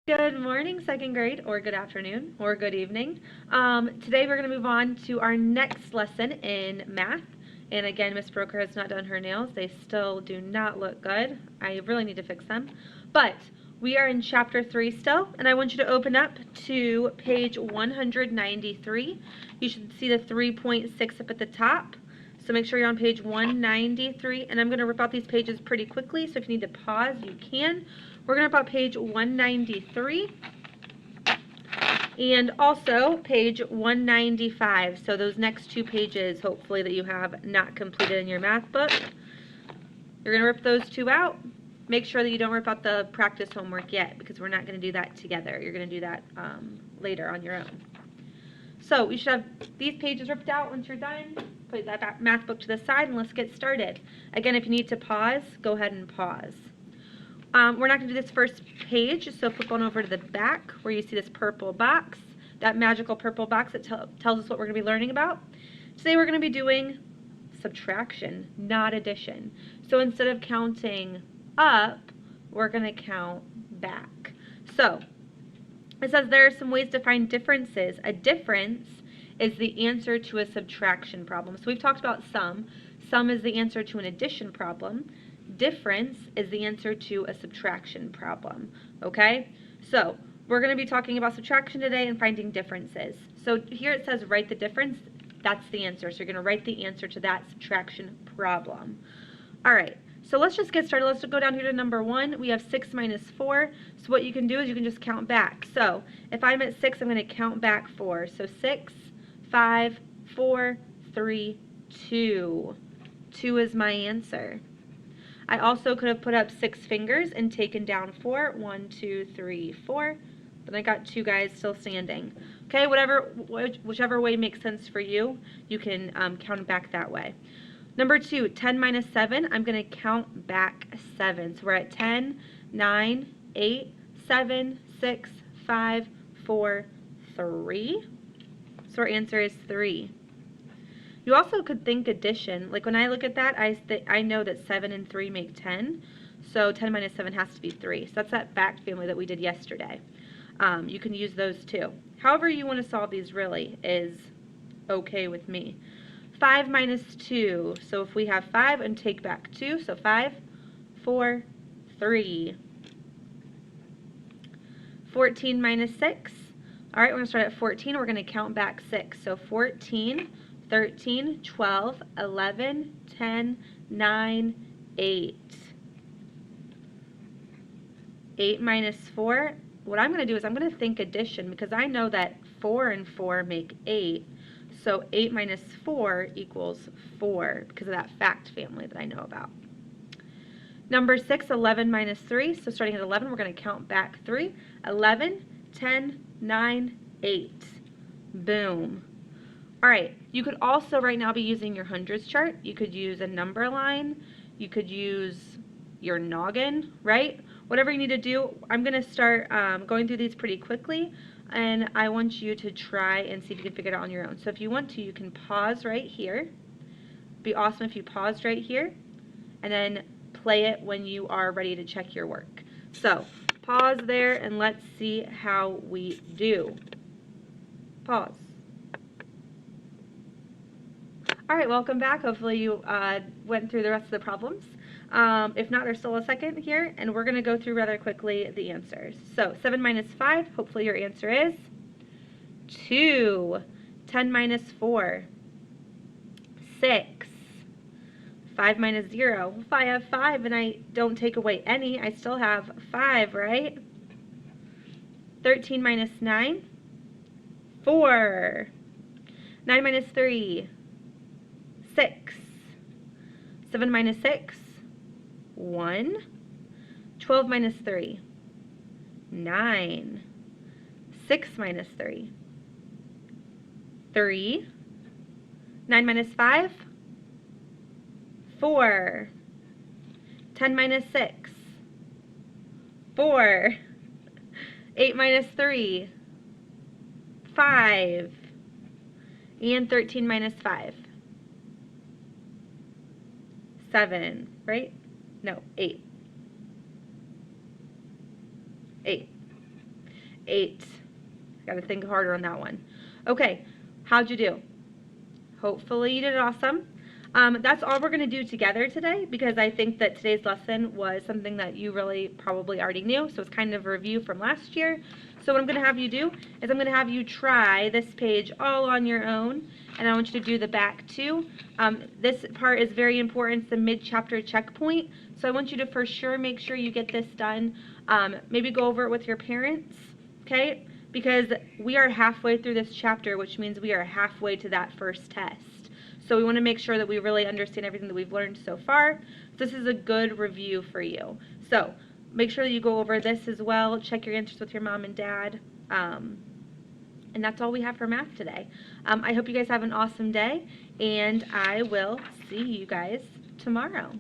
Good morning, second grade, or good afternoon, or good evening. Today we're going to move on to our next lesson in math. And again, Miss Broker has not done her nails. They still do not look good. I really need to fix them. But we are in chapter 3 still, and I want you to open up to page 193. You should see the 3.6 up at the top. So make sure you're on page 193, and I'm going to rip out these pages pretty quickly, so if you need to pause, you can. We're going to rip out page 193 and also page 195. So those next two pages, hopefully, that you have not completed in your math book, you're going to rip those two out. Make sure that you don't rip out the practice homework yet, because we're not going to do that together. You're going to do that later on your own. So you should have these pages ripped out once you're done. Put that math book to the side and let's get started. Again, if you need to pause, go ahead and pause. We're not going to do this first page, so flip on over to the back where you see this purple box, that magical purple box that tells us what we're going to be learning about. Today we're going to be doing subtraction, not addition. So instead of counting up, we're going to count back. So it says there are some ways to find differences. A difference is the answer to a subtraction problem. So we've talked about sum. Sum is the answer to an addition problem. Difference is the answer to a subtraction problem. Okay? So we're going to be talking about subtraction today and finding differences. So here it says write the difference. That's the answer. So you're going to write the answer to that subtraction problem. All right. So let's just get started. Let's go down here to number 1. We have 6 minus 4. So what you can do is you can just count back. So if I'm at 6, I'm going to count back 4. So 6, 5, 4, 3, 2. 2 is my answer. I also could have put up 6 fingers and taken down 4. 1, 2, 3, 4. But I got 2 guys still standing. Okay, whichever way makes sense for you, you can count back that way. Number 2, 10 minus 7, I'm going to count back 7. So we're at 10, 9, 8, 7, 6, 5, 4, 3. So our answer is 3. You also could think addition. Like when I look at that, I know that 7 and 3 make 10. So 10 minus 7 has to be 3. So that's that fact family that we did yesterday. You can use those too. However you want to solve these really is okay with me. 5 minus 2. So if we have 5 and take back 2, so 5, 4, 3. 14 minus 6. All right, we're going to start at 14. We're going to count back 6. So 14, 13, 12, 11, 10, 9, 8. 8 minus 4. What I'm going to do is I'm going to think addition because I know that 4 and 4 make 8. So 8 minus 4 equals 4 because of that fact family that I know about. Number 6, 11 minus 3. So starting at 11, we're going to count back 3. 11, 10, 9, 8. Boom. All right, you could also right now be using your hundreds chart. You could use a number line. You could use your noggin, right? Whatever you need to do. I'm going to start going through these pretty quickly, and I want you to try and see if you can figure it out on your own. So if you want to, you can pause right here. It'd be awesome if you paused right here, and then play it when you are ready to check your work. So pause there, and let's see how we do. Pause. All right, welcome back. Hopefully you went through the rest of the problems. If not, there's still a second here, and we're going to go through rather quickly the answers. So 7 minus 5, hopefully your answer is 2. 10 minus 4, 6. 5 minus 0. If I have 5 and I don't take away any, I still have 5, right? 13 minus 9, 4. 9 minus 3, 6. 7 minus 6, 1. 12 minus 3, 9. 6 minus 3, 3. 9 minus 5, 4. 10 minus 6, 4. 8 minus 3, 5. And 13 minus 5, 7, right? No, 8. 8. 8. Got to think harder on that one. Okay, how'd you do? Hopefully you did awesome. That's all we're going to do together today because I think that today's lesson was something that you really probably already knew, so it's kind of a review from last year. So what I'm going to have you do is I'm going to have you try this page all on your own, and I want you to do the back too. This part is very important. It's the mid-chapter checkpoint, so I want you to for sure make sure you get this done. Maybe go over it with your parents, okay? Because we are halfway through this chapter, which means we are halfway to that first test. So we want to make sure that we really understand everything that we've learned so far. This is a good review for you. So make sure that you go over this as well. Check your answers with your mom and dad. And that's all we have for math today. I hope you guys have an awesome day, and I will see you guys tomorrow.